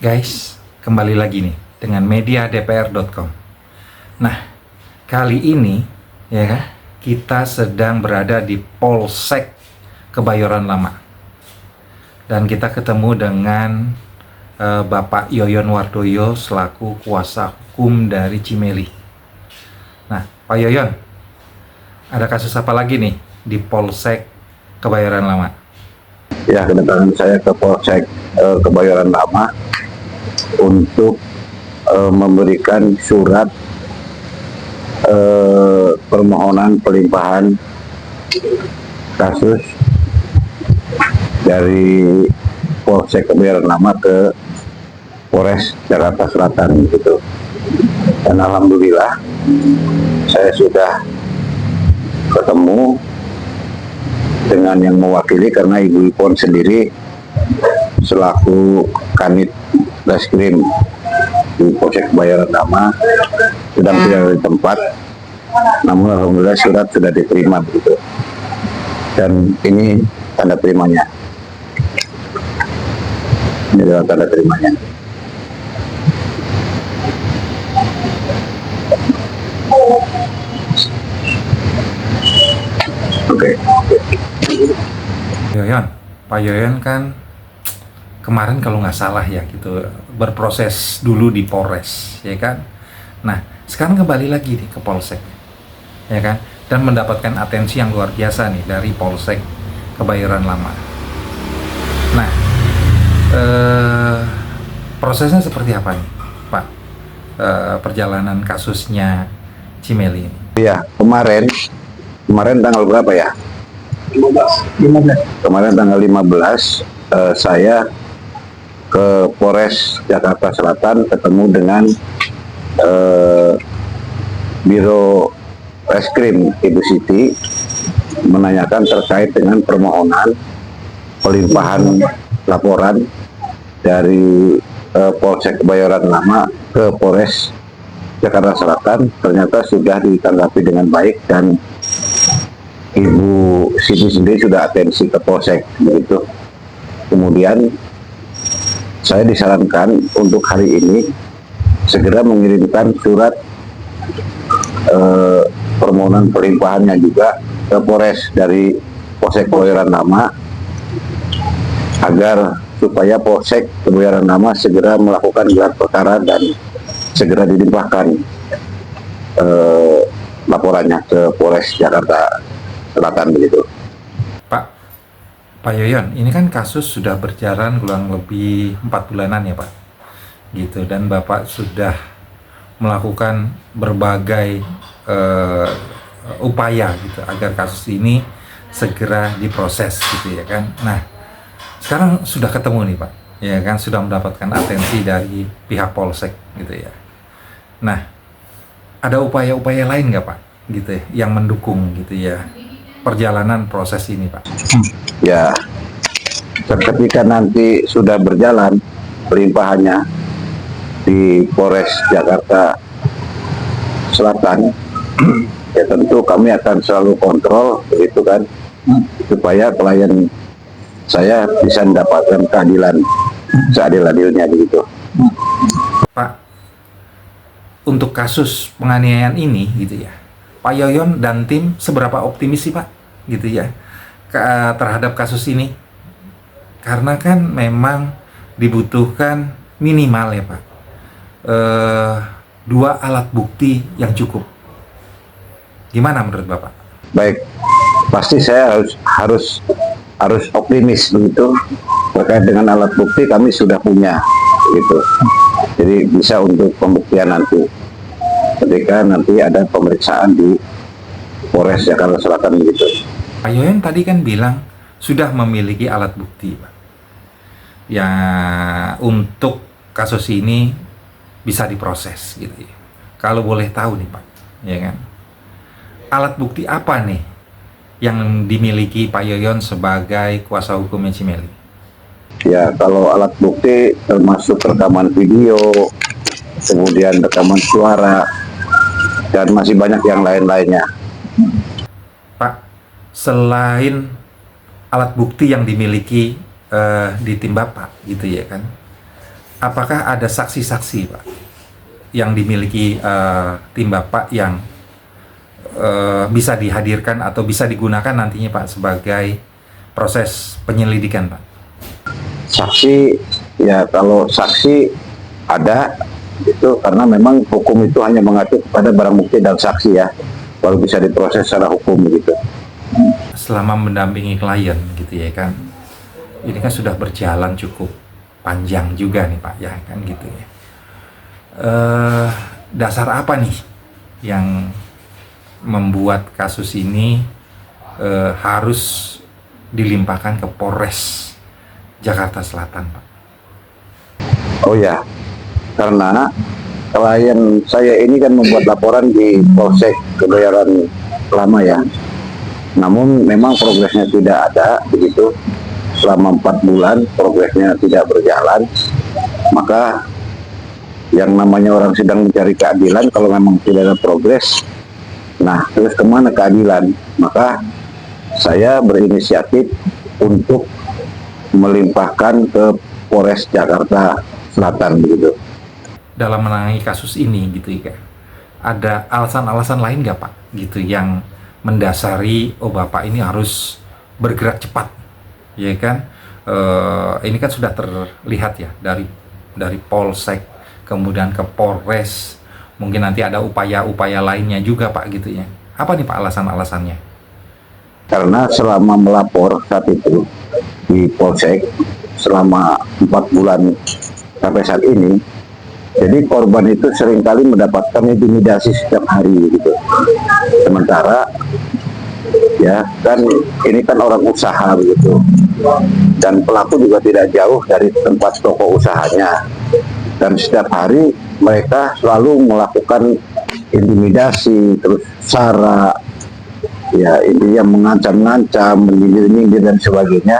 Guys, kembali lagi nih dengan mediadpr.com. Nah, kali ini ya kan, kita sedang berada di Polsek Kebayoran Lama. Dan kita ketemu dengan Bapak Yoyon Wardoyo selaku kuasa hukum dari Cimeli. Nah, Pak Yoyon, ada kasus apa lagi nih di Polsek Kebayoran Lama? Ya, kedatangan saya ke Polsek Kebayoran Lama untuk memberikan surat permohonan pelimpahan kasus dari Polsek Kebayoran Lama ke Polres Jakarta Selatan gitu. Dan alhamdulillah saya sudah ketemu dengan yang mewakili, karena Ibu Ipon sendiri selaku Kanit Reskrim di Polsek Kebayoran Lama sedang tidak di tempat, namun alhamdulillah surat sudah diterima begitu. Dan ini tanda terimanya. Ini adalah tanda terimanya. Oke. Yoyon, Pak Yoyon kan kemarin kalau nggak salah ya gitu berproses dulu di Polres, ya kan. Nah, sekarang kembali lagi nih ke Polsek, ya kan, dan mendapatkan atensi yang luar biasa nih dari Polsek Kebayoran Lama. Nah, prosesnya seperti apa nih, Pak? Perjalanan kasusnya Cimeli ini? Ya, kemarin tanggal berapa ya? 15. Kemarin tanggal 15 saya ke Polres Jakarta Selatan ketemu dengan Biro Reskrim Ibu Siti, menanyakan terkait dengan permohonan pelimpahan laporan dari Polsek Kebayoran Lama ke Polres Jakarta Selatan. Ternyata sudah ditanggapi dengan baik dan Ibu Siti sendiri sudah atensi ke Polsek begitu. Kemudian saya disarankan untuk hari ini segera mengirimkan surat permohonan pelimpahannya juga ke Polres dari Polsek Kebayoran Lama, agar supaya Polsek Kebayoran Lama segera melakukan gelar perkara dan segera dilimpahkan laporannya ke Polres Jakarta Selatan begitu. Pak Yoyon, ini kan kasus sudah berjalan kurang lebih 4 bulanan ya Pak, gitu, dan Bapak sudah melakukan berbagai upaya gitu agar kasus ini segera diproses gitu ya kan. Nah, sekarang sudah ketemu nih Pak, ya kan, sudah mendapatkan atensi dari pihak Polsek gitu ya. Nah, ada upaya-upaya lain nggak Pak, gitu ya, yang mendukung gitu ya perjalanan proses ini Pak? Ya, ketika nanti sudah berjalan pelimpahannya di Polres Jakarta Selatan, ya tentu kami akan selalu kontrol begitu kan, supaya klien saya bisa mendapatkan keadilan seadil-adilnya begitu. Pak, untuk kasus penganiayaan ini gitu ya, Pak Yoyon dan tim seberapa optimis sih Pak gitu ya terhadap kasus ini? Karena kan memang dibutuhkan minimal ya Pak 2 alat bukti yang cukup. Gimana menurut Bapak? Baik, pasti saya harus optimis begitu. Terkait dengan alat bukti kami sudah punya gitu. Jadi bisa untuk pembuktian nanti ketika nanti ada pemeriksaan di Polres Jakarta Selatan gitu. Pak Yoyon tadi kan bilang sudah memiliki alat bukti Pak, ya untuk kasus ini bisa diproses gitu ya. Kalau boleh tahu nih Pak, ya kan, alat bukti apa nih yang dimiliki Pak Yoyon sebagai kuasa hukumnya Cimeli? Ya, kalau alat bukti termasuk rekaman video, kemudian rekaman suara, dan masih banyak yang lain-lainnya. Pak, selain alat bukti yang dimiliki di tim Bapak gitu ya kan, apakah ada saksi-saksi Pak yang dimiliki tim Bapak yang bisa dihadirkan atau bisa digunakan nantinya Pak sebagai proses penyelidikan Pak? Saksi, ya kalau saksi ada, itu karena memang hukum itu hanya mengatur pada barang bukti dan saksi ya, baru bisa diproses secara hukum gitu. Selama mendampingi klien gitu ya kan, ini kan sudah berjalan cukup panjang juga nih Pak ya kan gitu ya. Dasar apa nih yang membuat kasus ini harus dilimpahkan ke Polres Jakarta Selatan Pak? Oh ya, karena klien saya ini kan membuat laporan di Polsek Kebayoran Lama ya. Namun memang progresnya tidak ada begitu. Selama 4 bulan progresnya tidak berjalan. Maka yang namanya orang sedang mencari keadilan, kalau memang tidak ada progres, nah terus kemana keadilan? Maka saya berinisiatif untuk melimpahkan ke Polres Jakarta Selatan begitu. Dalam menangani kasus ini gitu ya, ada alasan-alasan lain nggak Pak gitu yang mendasari Bapak ini harus bergerak cepat ya kan? Ini kan sudah terlihat ya dari Polsek kemudian ke Polres, mungkin nanti ada upaya-upaya lainnya juga Pak gitu ya. Apa nih Pak alasan-alasannya? Karena selama melapor saat itu di Polsek selama 4 bulan sampai saat ini, jadi korban itu seringkali mendapatkan intimidasi setiap hari gitu. Sementara ya kan ini kan orang usaha begitu, dan pelaku juga tidak jauh dari tempat toko usahanya, dan setiap hari mereka selalu melakukan intimidasi, terus sara, ya intinya mengancam-ngancam, menyindir-nyindir dan sebagainya,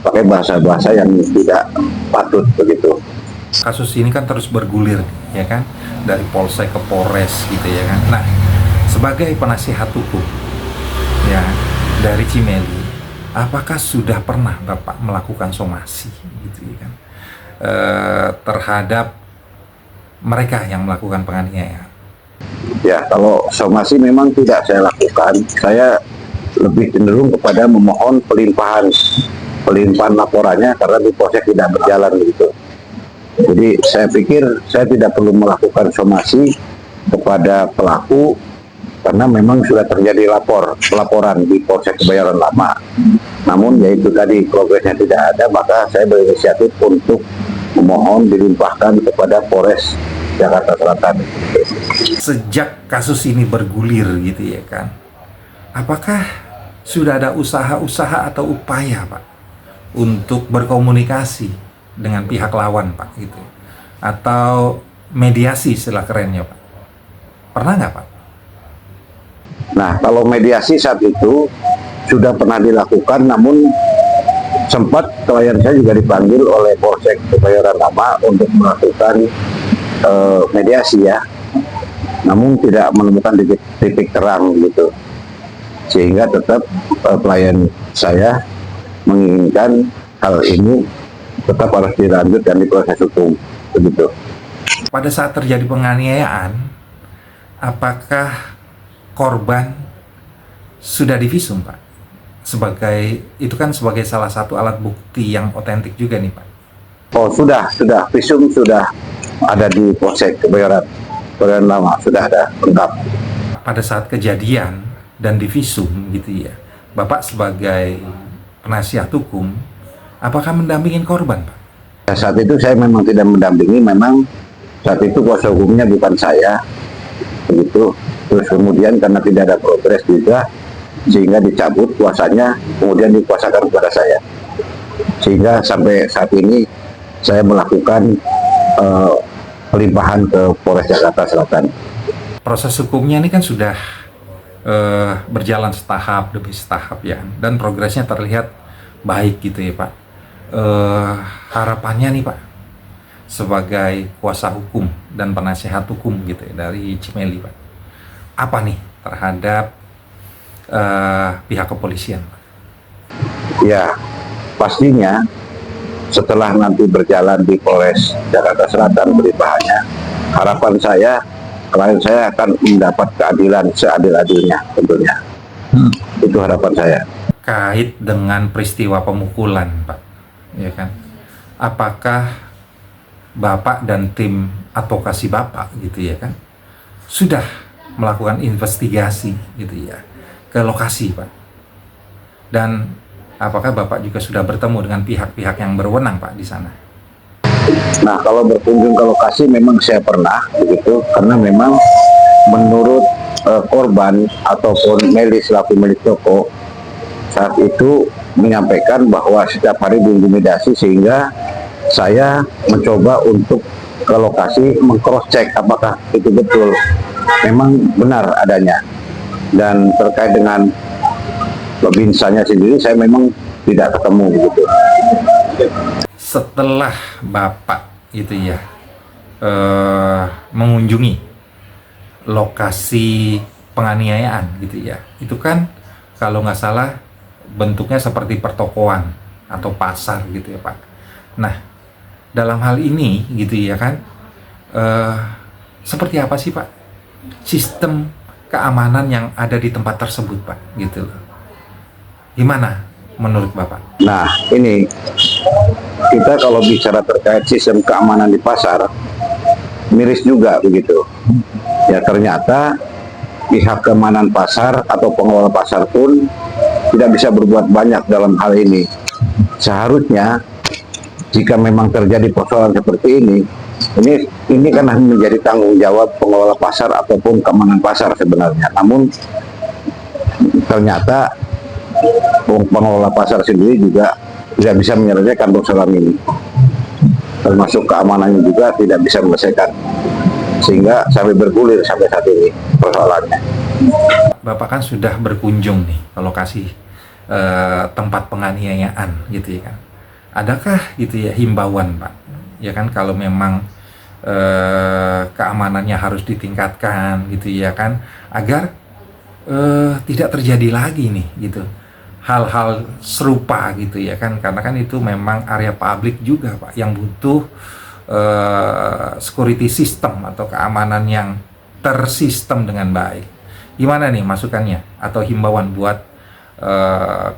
pakai bahasa-bahasa yang tidak patut begitu. Kasus ini kan terus bergulir ya kan, dari Polsek ke Polres gitu ya kan. Nah, sebagai penasihat hukum ya dari Cimeli, apakah sudah pernah Bapak melakukan somasi gitu ya kan terhadap mereka yang melakukan penganiayaan? Ya, kalau somasi memang tidak saya lakukan. Saya lebih cenderung kepada memohon pelimpahan laporannya karena di proses tidak berjalan begitu. Jadi saya pikir saya tidak perlu melakukan somasi kepada pelaku karena memang sudah terjadi pelaporan di Polsek Kebayoran Lama. Namun yaitu tadi progresnya tidak ada, maka saya berinisiatif untuk memohon dilimpahkan kepada Polres Jakarta Selatan. Sejak kasus ini bergulir gitu ya kan, apakah sudah ada usaha-usaha atau upaya Pak untuk berkomunikasi dengan pihak lawan Pak gitu, atau mediasi istilah kerennya Pak? Pernah nggak Pak? Nah, kalau mediasi saat itu sudah pernah dilakukan, namun sempat klien saya juga dipanggil oleh Polsek Kebayoran Lama untuk melakukan mediasi ya, namun tidak menemukan titik terang gitu, sehingga tetap klien saya menginginkan hal ini tetap harus dilanjut dan diproses hukum begitu. Pada saat terjadi penganiayaan, apakah korban sudah divisum Pak? Itu kan sebagai salah satu alat bukti yang otentik juga nih Pak. Oh sudah, visum sudah ada di Polsek Kebayoran Lama, sudah ada lengkap. Pada saat kejadian dan divisum gitu ya, Bapak sebagai penasihat hukum, apakah mendampingin korban Pak? Ya, saat itu saya memang tidak mendampingi, memang saat itu kuasa hukumnya bukan saya, begitu. Terus kemudian karena tidak ada progres juga, sehingga dicabut kuasanya, kemudian dikuasakan kepada saya. Sehingga sampai saat ini saya melakukan pelimpahan ke Polres Jakarta Selatan. Proses hukumnya ini kan sudah berjalan setahap demi setahap ya, dan progresnya terlihat baik gitu ya Pak. Harapannya nih Pak, sebagai kuasa hukum dan penasehat hukum gitu ya, dari Cimeli Pak, apa nih terhadap pihak kepolisian Pak? Ya, pastinya setelah nanti berjalan di Polres Jakarta Selatan berlimpahannya, harapan saya klien saya akan mendapat keadilan seadil-adilnya tentunya. Itu harapan saya. Kait dengan peristiwa pemukulan, Pak, ya kan? Apakah Bapak dan tim advokasi Bapak gitu ya kan sudah melakukan investigasi gitu ya ke lokasi, Pak? Dan apakah Bapak juga sudah bertemu dengan pihak-pihak yang berwenang, Pak, di sana? Nah, kalau berkunjung ke lokasi memang saya pernah begitu, karena memang menurut korban ataupun Meli selaku milik toko saat itu menyampaikan bahwa setiap hari diintimidasi, sehingga saya mencoba untuk ke lokasi meng-cross check apakah itu betul memang benar adanya. Dan terkait dengan binsanya sendiri saya memang tidak ketemu begitu. Setelah Bapak itu ya mengunjungi lokasi penganiayaan gitu ya, itu kan kalau nggak salah bentuknya seperti pertokoan atau pasar gitu ya, Pak. Nah, dalam hal ini gitu ya kan seperti apa sih, Pak, sistem keamanan yang ada di tempat tersebut, Pak, gitu loh. Gimana menurut Bapak? Nah, ini kita kalau bicara terkait sistem keamanan di pasar, miris juga begitu. Ya, ternyata pihak keamanan pasar atau pengelola pasar pun tidak bisa berbuat banyak dalam hal ini. Seharusnya jika memang terjadi persoalan seperti ini kan menjadi tanggung jawab pengelola pasar ataupun keamanan pasar sebenarnya. Namun ternyata pengelola pasar sendiri juga tidak bisa menyelesaikan persoalan ini, termasuk keamanannya juga tidak bisa menyelesaikan, sehingga sampai bergulir sampai saat ini persoalannya. Bapak kan sudah berkunjung nih ke lokasi tempat penganiayaan gitu ya kan. Adakah gitu ya himbauan, Pak, ya kan, kalau memang keamanannya harus ditingkatkan gitu ya kan, agar tidak terjadi lagi nih gitu hal-hal serupa gitu ya kan, karena kan itu memang area publik juga, Pak, yang butuh security system atau keamanan yang tersistem dengan baik. Gimana nih masukannya atau himbauan buat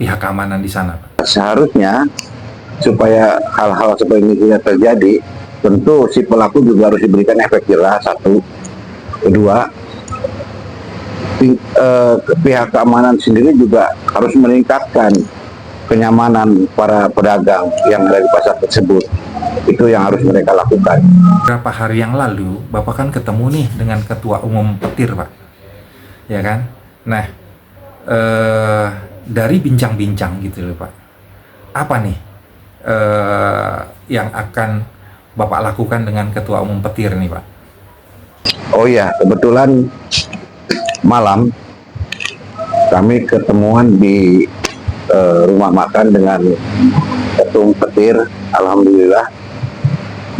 pihak keamanan di sana, Pak? Seharusnya supaya hal-hal seperti ini tidak terjadi, tentu si pelaku juga harus diberikan efek jerah, satu. Kedua, pihak keamanan sendiri juga harus meningkatkan kenyamanan para pedagang yang ada di pasar tersebut. Itu yang harus mereka lakukan. Beberapa hari yang lalu Bapak kan ketemu nih dengan Ketua Umum Petir, Pak, ya kan. Nah, dari bincang-bincang gitu loh, Pak, apa nih yang akan Bapak lakukan dengan Ketua Umum Petir nih, Pak? Oh iya, kebetulan malam kami ketemuan di rumah makan dengan Ketua Umum Petir, alhamdulillah,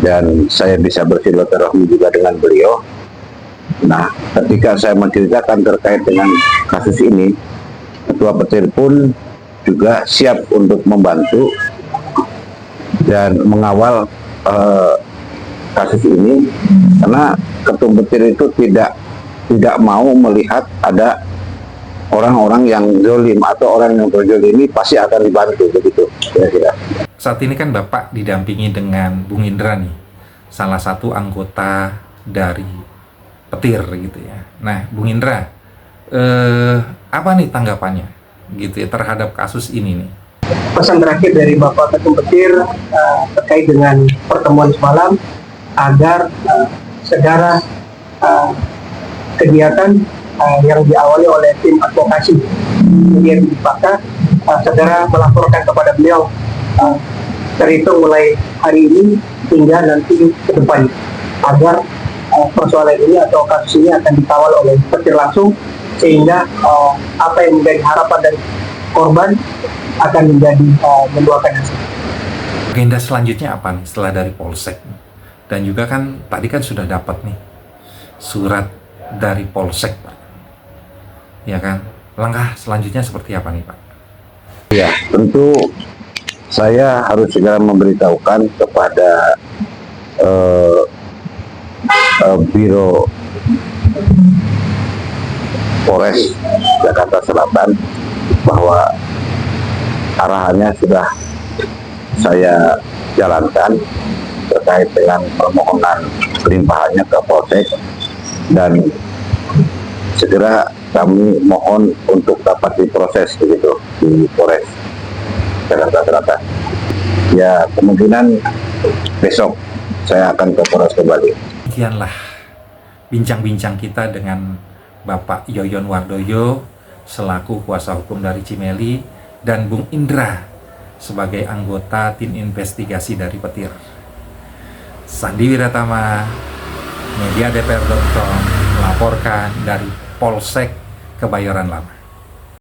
dan saya bisa bersilaturahmi juga dengan beliau. Nah, ketika saya menceritakan terkait dengan kasus ini, Ketua Petir pun juga siap untuk membantu dan mengawal kasus ini, karena Ketua Petir itu tidak mau melihat ada orang-orang yang zolim atau orang yang berzolimi pasti akan dibantu begitu kira-kira. Saat ini kan Bapak didampingi dengan Bung Indra nih, salah satu anggota dari Petir gitu ya. Nah, Bung Indra, apa nih tanggapannya gitu ya terhadap kasus ini nih? Pesan terakhir dari Bapak Ketum Petir terkait dengan pertemuan semalam, agar segera kegiatan yang diawali oleh tim advokasi kemudian dipakat segera melaporkan kepada beliau terhitung mulai hari ini hingga nanti ke depan, agar persoalan ini atau kasus ini akan dikawal oleh Petir langsung, sehingga apa yang menjadi harapan dari korban akan menjadi menduakan hasil. Agenda selanjutnya apa nih setelah dari Polsek? Dan juga kan tadi kan sudah dapat nih surat dari Polsek, Pak, ya kan? Langkah selanjutnya seperti apa nih, Pak? Ya, tentu saya harus segera memberitahukan kepada Biro Polres Jakarta Selatan bahwa arahannya sudah saya jalankan terkait dengan permohonan limpahannya ke Polsek, dan segera kami mohon untuk dapat diproses begitu di Polres Jakarta Selatan. Ya, kemungkinan besok saya akan ke Polres kembali. Demikianlah bincang-bincang kita dengan Bapak Yoyon Wardoyo selaku kuasa hukum dari Cimeli dan Bung Indra sebagai anggota tim investigasi dari Petir. Sandi Wiratama, mediadpr.com melaporkan dari Polsek Kebayoran Lama.